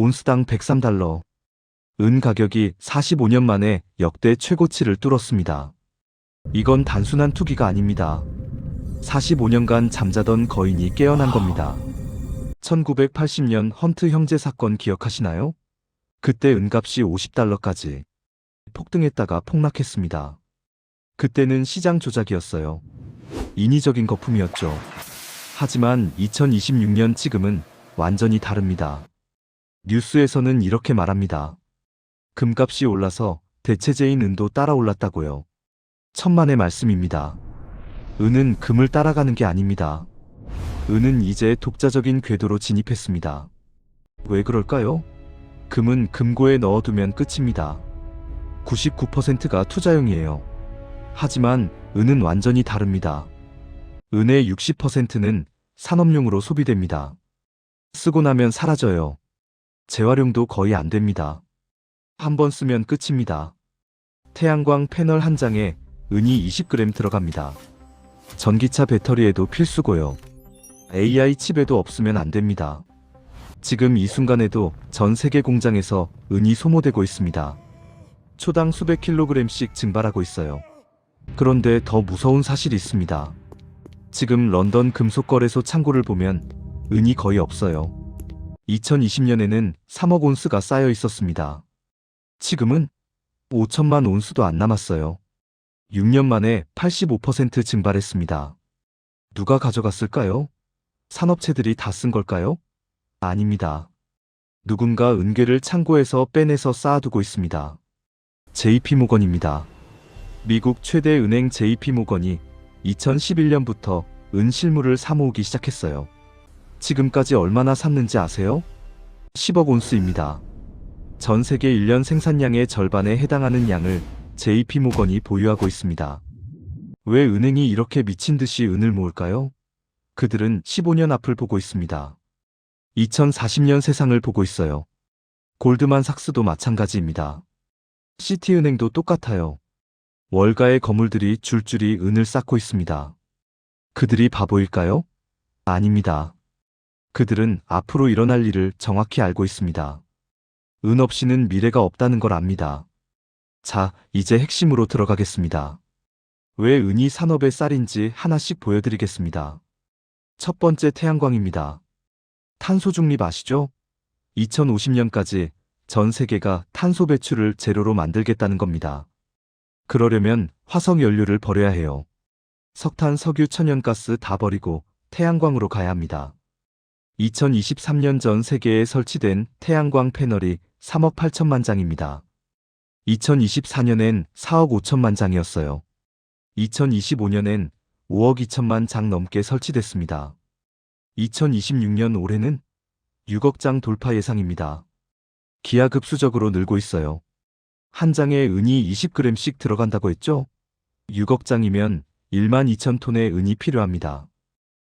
온스당 103달러. 은 가격이 45년 만에 역대 최고치를 뚫었습니다. 이건 단순한 투기가 아닙니다. 45년간 잠자던 거인이 깨어난 겁니다. 1980년 헌트 형제 사건 기억하시나요? 그때 은값이 50달러까지 폭등했다가 폭락했습니다. 그때는 시장 조작이었어요. 인위적인 거품이었죠. 하지만 2026년 지금은 완전히 다릅니다. 뉴스에서는 이렇게 말합니다. 금값이 올라서 대체재인 은도 따라 올랐다고요. 천만의 말씀입니다. 은은 금을 따라가는 게 아닙니다. 은은 이제 독자적인 궤도로 진입했습니다. 왜 그럴까요? 금은 금고에 넣어두면 끝입니다. 99%가 투자용이에요. 하지만 은은 완전히 다릅니다. 은의 60%는 산업용으로 소비됩니다. 쓰고 나면 사라져요. 재활용도 거의 안 됩니다. 한번 쓰면 끝입니다. 태양광 패널 한 장에 은이 20g 들어갑니다. 전기차 배터리에도 필수고요. AI 칩에도 없으면 안 됩니다. 지금 이 순간에도 전 세계 공장에서 은이 소모되고 있습니다. 초당 수백 킬로그램씩 증발하고 있어요. 그런데 더 무서운 사실이 있습니다. 지금 런던 금속거래소 창고를 보면 은이 거의 없어요. 2020년에는 3억 온스가 쌓여 있었습니다. 지금은 5천만 온스도 안 남았어요. 6년 만에 85% 증발했습니다. 누가 가져갔을까요? 산업체들이 다 쓴 걸까요? 아닙니다. 누군가 은괴를 창고에서 빼내서 쌓아두고 있습니다. JP모건입니다. 미국 최대 은행 JP모건이 2011년부터 은 실물을 사모으기 시작했어요. 지금까지 얼마나 샀는지 아세요? 10억 온스입니다. 전 세계 1년 생산량의 절반에 해당하는 양을 JP모건이 보유하고 있습니다. 왜 은행이 이렇게 미친 듯이 은을 모을까요? 그들은 15년 앞을 보고 있습니다. 2040년 세상을 보고 있어요. 골드만삭스도 마찬가지입니다. 시티은행도 똑같아요. 월가의 거물들이 줄줄이 은을 쌓고 있습니다. 그들이 바보일까요? 아닙니다. 그들은 앞으로 일어날 일을 정확히 알고 있습니다. 은 없이는 미래가 없다는 걸 압니다. 자, 이제 핵심으로 들어가겠습니다. 왜 은이 산업의 쌀인지 하나씩 보여드리겠습니다. 첫 번째 태양광입니다. 탄소 중립 아시죠? 2050년까지 전 세계가 탄소 배출을 제로로 만들겠다는 겁니다. 그러려면 화석 연료를 버려야 해요. 석탄, 석유, 천연가스 다 버리고 태양광으로 가야 합니다. 2023년 전 세계에 설치된 태양광 패널이 3억 8천만 장입니다. 2024년엔 4억 5천만 장이었어요. 2025년엔 5억 2천만 장 넘게 설치됐습니다. 2026년 올해는 6억 장 돌파 예상입니다. 기하급수적으로 늘고 있어요. 한 장에 은이 20g씩 들어간다고 했죠? 6억 장이면 1만 2천 톤의 은이 필요합니다.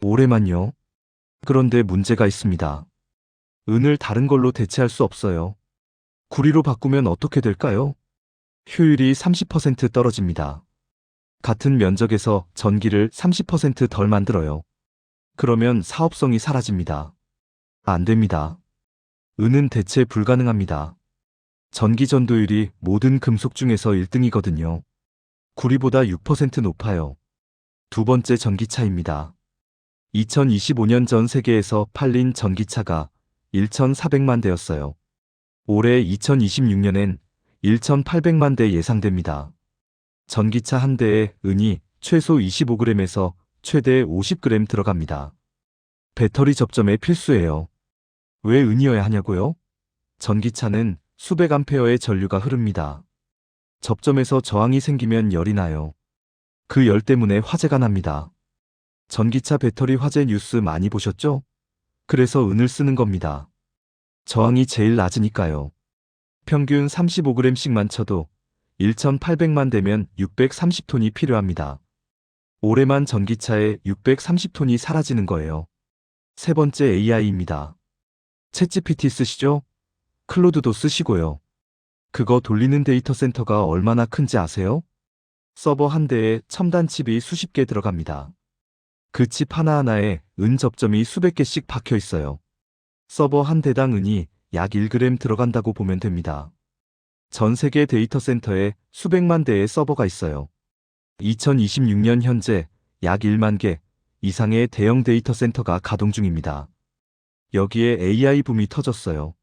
올해만요? 그런데 문제가 있습니다. 은을 다른 걸로 대체할 수 없어요. 구리로 바꾸면 어떻게 될까요? 효율이 30% 떨어집니다. 같은 면적에서 전기를 30% 덜 만들어요. 그러면 사업성이 사라집니다. 안 됩니다. 은은 대체 불가능합니다. 전기 전도율이 모든 금속 중에서 1등이거든요. 구리보다 6% 높아요. 두 번째 전기차입니다. 2025년 전 세계에서 팔린 전기차가 1,400만 대였어요. 올해 2026년엔 1,800만 대 예상됩니다. 전기차 한 대에 은이 최소 25g에서 최대 50g 들어갑니다. 배터리 접점에 필수예요. 왜 은이어야 하냐고요? 전기차는 수백 암페어의 전류가 흐릅니다. 접점에서 저항이 생기면 열이 나요. 그 열 때문에 화재가 납니다. 전기차 배터리 화재 뉴스 많이 보셨죠? 그래서 은을 쓰는 겁니다. 저항이 제일 낮으니까요. 평균 35g씩만 쳐도 1,800만 대면 630톤이 필요합니다. 올해만 전기차에 630톤이 사라지는 거예요. 세 번째 AI입니다. 챗GPT 쓰시죠? 클로드도 쓰시고요. 그거 돌리는 데이터 센터가 얼마나 큰지 아세요? 서버 한 대에 첨단 칩이 수십 개 들어갑니다. 그 칩 하나하나에 은 접점이 수백 개씩 박혀 있어요. 서버 한 대당 은이 약 1g 들어간다고 보면 됩니다. 전 세계 데이터 센터에 수백만 대의 서버가 있어요. 2026년 현재 약 1만 개 이상의 대형 데이터 센터가 가동 중입니다. 여기에 AI 붐이 터졌어요.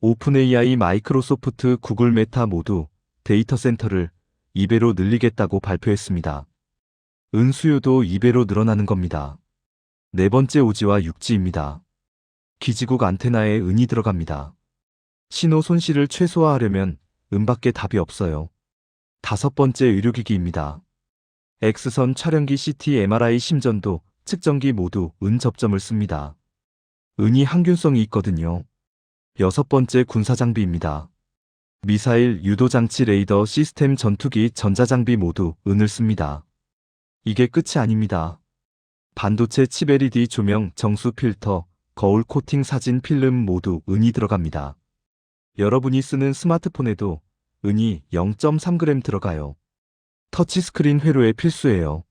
오픈 AI, 마이크로소프트, 구글, 메타 모두 데이터 센터를 2배로 늘리겠다고 발표했습니다. 은 수요도 2배로 늘어나는 겁니다. 네 번째 오지와 육지입니다. 기지국 안테나에 은이 들어갑니다. 신호 손실을 최소화하려면 은밖에 답이 없어요. 다섯 번째 의료기기입니다. X선 촬영기, CT, MRI, 심전도, 측정기 모두 은 접점을 씁니다. 은이 항균성이 있거든요. 여섯 번째 군사장비입니다. 미사일, 유도장치, 레이더, 시스템, 전투기, 전자장비 모두 은을 씁니다. 이게 끝이 아닙니다. 반도체, 칩, LED, 조명, 정수, 필터, 거울, 코팅, 사진, 필름 모두 은이 들어갑니다. 여러분이 쓰는 스마트폰에도 은이 0.3g 들어가요. 터치스크린 회로에 필수예요.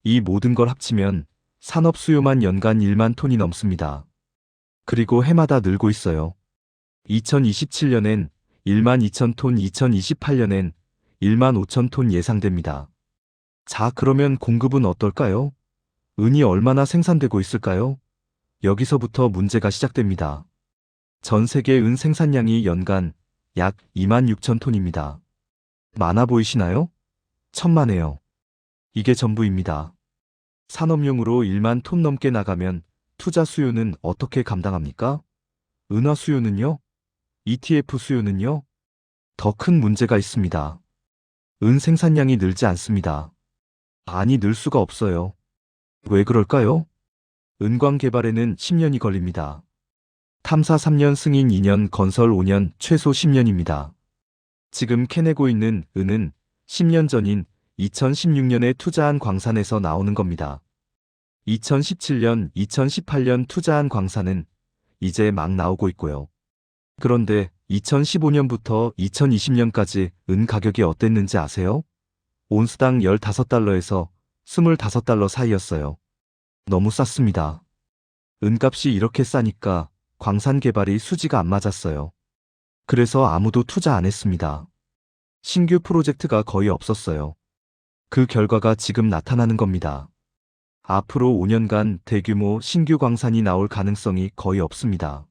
이 모든 걸 합치면 산업 수요만 연간 1만 톤이 넘습니다. 그리고 해마다 늘고 있어요. 2027년엔 1만 2천 톤, 2028년엔 1만 5천 톤 예상됩니다. 자, 그러면 공급은 어떨까요? 은이 얼마나 생산되고 있을까요? 여기서부터 문제가 시작됩니다. 전 세계 은 생산량이 연간 약 2만 6천 톤입니다. 많아 보이시나요? 천만에요. 이게 전부입니다. 산업용으로 1만 톤 넘게 나가면 투자 수요는 어떻게 감당합니까? 은화 수요는요? ETF 수요는요? 더 큰 문제가 있습니다. 은 생산량이 늘지 않습니다. 아니, 늘 수가 없어요. 왜 그럴까요? 은광 개발에는 10년이 걸립니다. 탐사 3년, 승인 2년, 건설 5년, 최소 10년입니다. 지금 캐내고 있는 은은 10년 전인 2016년에 투자한 광산에서 나오는 겁니다. 2017년, 2018년 투자한 광산은 이제 막 나오고 있고요. 그런데 2015년부터 2020년까지 은 가격이 어땠는지 아세요? 온스당 15달러에서 25달러 사이였어요. 너무 쌌습니다. 은값이 이렇게 싸니까 광산 개발이 수지가 안 맞았어요. 그래서 아무도 투자 안 했습니다. 신규 프로젝트가 거의 없었어요. 그 결과가 지금 나타나는 겁니다. 앞으로 5년간 대규모 신규 광산이 나올 가능성이 거의 없습니다.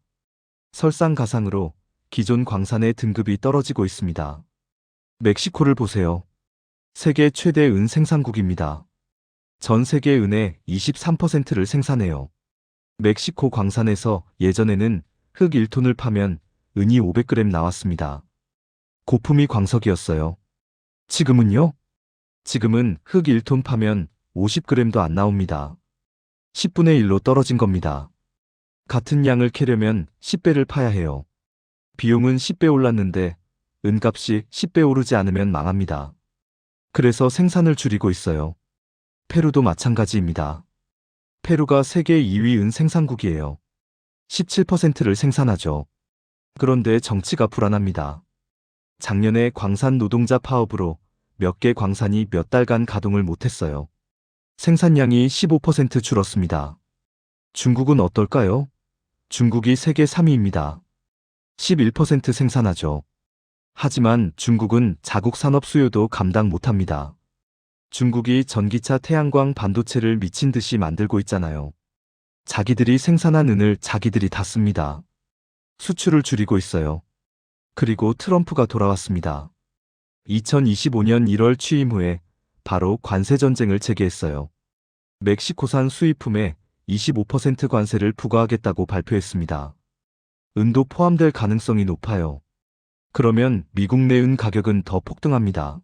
설상가상으로 기존 광산의 등급이 떨어지고 있습니다. 멕시코를 보세요. 세계 최대 은 생산국입니다. 전 세계 은의 23%를 생산해요. 멕시코 광산에서 예전에는 흙 1톤을 파면 은이 500g 나왔습니다. 고품위 광석이었어요. 지금은요? 지금은 흙 1톤 파면 50g도 안 나옵니다. 10분의 1로 떨어진 겁니다. 같은 양을 캐려면 10배를 파야 해요. 비용은 10배 올랐는데 은값이 10배 오르지 않으면 망합니다. 그래서 생산을 줄이고 있어요. 페루도 마찬가지입니다. 페루가 세계 2위 은 생산국이에요. 17%를 생산하죠. 그런데 정치가 불안합니다. 작년에 광산 노동자 파업으로 몇 개 광산이 몇 달간 가동을 못했어요. 생산량이 15% 줄었습니다. 중국은 어떨까요? 중국이 세계 3위입니다. 11% 생산하죠. 하지만 중국은 자국 산업 수요도 감당 못합니다. 중국이 전기차, 태양광, 반도체를 미친 듯이 만들고 있잖아요. 자기들이 생산한 은을 자기들이 다 씁니다. 수출을 줄이고 있어요. 그리고 트럼프가 돌아왔습니다. 2025년 1월 취임 후에 바로 관세 전쟁을 재개했어요. 멕시코산 수입품에 25% 관세를 부과하겠다고 발표했습니다. 은도 포함될 가능성이 높아요. 그러면 미국 내 은 가격은 더 폭등합니다.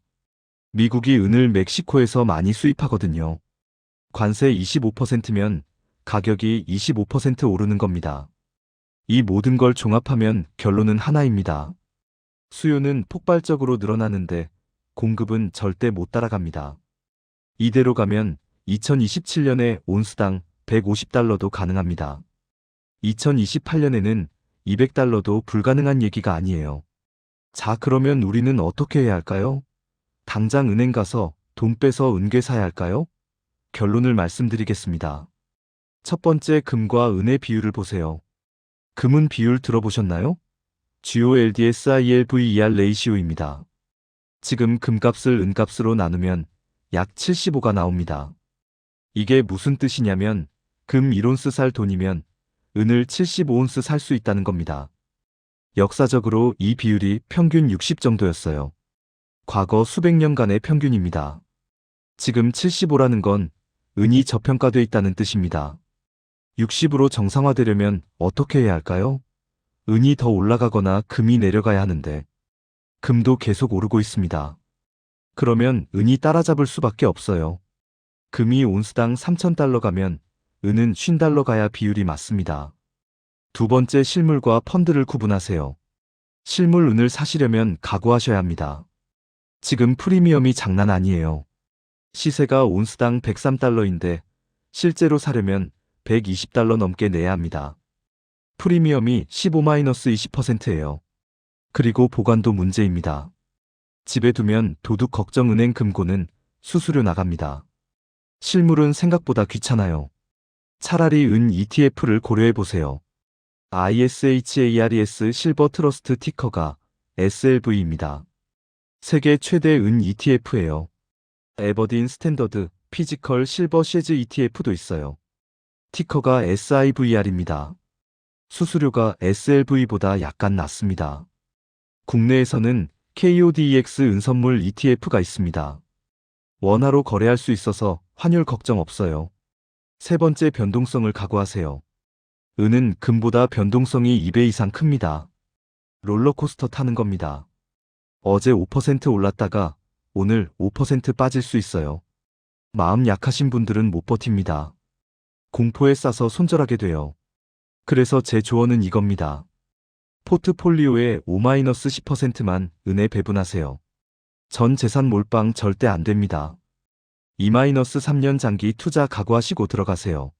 미국이 은을 멕시코에서 많이 수입하거든요. 관세 25%면 가격이 25% 오르는 겁니다. 이 모든 걸 종합하면 결론은 하나입니다. 수요는 폭발적으로 늘어나는데 공급은 절대 못 따라갑니다. 이대로 가면 2027년에 온스당 150달러도 가능합니다. 2028년에는 200달러도 불가능한 얘기가 아니에요. 자, 그러면 우리는 어떻게 해야 할까요? 당장 은행 가서 돈 빼서 은괴 사야 할까요? 결론을 말씀드리겠습니다. 첫 번째, 금과 은의 비율을 보세요. 금은 비율 들어보셨나요? GOLDSILVER 레이시오입니다. 지금 금값을 은값으로 나누면 약 75가 나옵니다. 이게 무슨 뜻이냐면 금 1온스 살 돈이면 은을 75온스 살 수 있다는 겁니다. 역사적으로 이 비율이 평균 60 정도였어요. 과거 수백 년간의 평균입니다. 지금 75라는 건 은이 저평가돼 있다는 뜻입니다. 60으로 정상화되려면 어떻게 해야 할까요? 은이 더 올라가거나 금이 내려가야 하는데 금도 계속 오르고 있습니다. 그러면 은이 따라잡을 수밖에 없어요. 금이 온스당 3,000달러 가면 은은 50달러 가야 비율이 맞습니다. 두 번째, 실물과 펀드를 구분하세요. 실물 은을 사시려면 각오하셔야 합니다. 지금 프리미엄이 장난 아니에요. 시세가 온스당 103달러인데 실제로 사려면 120달러 넘게 내야 합니다. 프리미엄이 15-20%예요. 그리고 보관도 문제입니다. 집에 두면 도둑 걱정. 은행 금고는 수수료 나갑니다. 실물은 생각보다 귀찮아요. 차라리 은 ETF를 고려해 보세요. ISHARES 실버 트러스트 티커가 SLV입니다. 세계 최대 은 ETF예요. 에버딘 스탠더드 피지컬 실버 쉐즈 ETF도 있어요. 티커가 SIVR입니다. 수수료가 SLV보다 약간 낮습니다. 국내에서는 KODEX 은선물 ETF가 있습니다. 원화로 거래할 수 있어서 환율 걱정 없어요. 세 번째, 변동성을 각오하세요. 은은 금보다 변동성이 2배 이상 큽니다. 롤러코스터 타는 겁니다. 어제 5% 올랐다가 오늘 5% 빠질 수 있어요. 마음 약하신 분들은 못 버팁니다. 공포에 싸서 손절하게 돼요. 그래서 제 조언은 이겁니다. 포트폴리오의 5-10%만 은에 배분하세요. 전 재산 몰빵 절대 안 됩니다. 2-3년 장기 투자 각오하시고 들어가세요.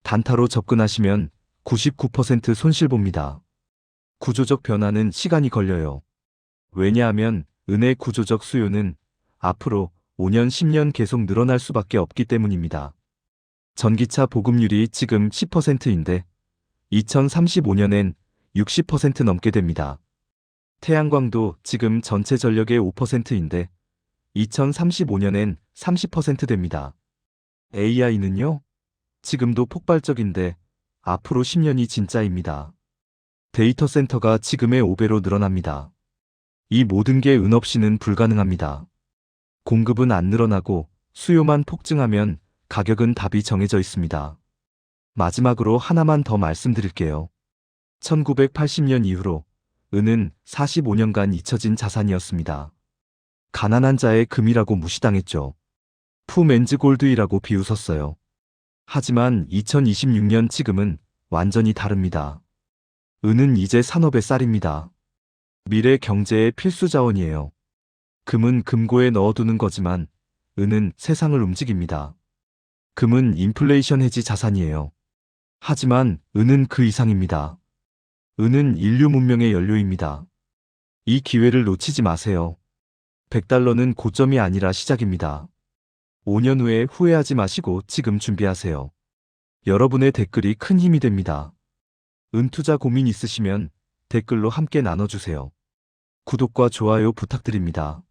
단타로 접근하시면 99% 손실 봅니다. 구조적 변화는 시간이 걸려요. 왜냐하면 은의 구조적 수요는 앞으로 5년, 10년 계속 늘어날 수밖에 없기 때문입니다. 전기차 보급률이 지금 10%인데 2035년엔 60% 넘게 됩니다. 태양광도 지금 전체 전력의 5%인데 2035년엔 30% 됩니다. AI는요? 지금도 폭발적인데 앞으로 10년이 진짜입니다. 데이터 센터가 지금의 5배로 늘어납니다. 이 모든 게 은 없이는 불가능합니다. 공급은 안 늘어나고 수요만 폭증하면 가격은 답이 정해져 있습니다. 마지막으로 하나만 더 말씀드릴게요. 1980년 이후로 은은 45년간 잊혀진 자산이었습니다. 가난한 자의 금이라고 무시당했죠. 푸맨즈 골드이라고 비웃었어요. 하지만 2026년 지금은 완전히 다릅니다. 은은 이제 산업의 쌀입니다. 미래 경제의 필수 자원이에요. 금은 금고에 넣어두는 거지만 은은 세상을 움직입니다. 금은 인플레이션 해지 자산이에요. 하지만 은은 그 이상입니다. 은은 인류 문명의 연료입니다. 이 기회를 놓치지 마세요. 100달러는 고점이 아니라 시작입니다. 5년 후에 후회하지 마시고 지금 준비하세요. 여러분의 댓글이 큰 힘이 됩니다. 은투자 고민 있으시면 댓글로 함께 나눠주세요. 구독과 좋아요 부탁드립니다.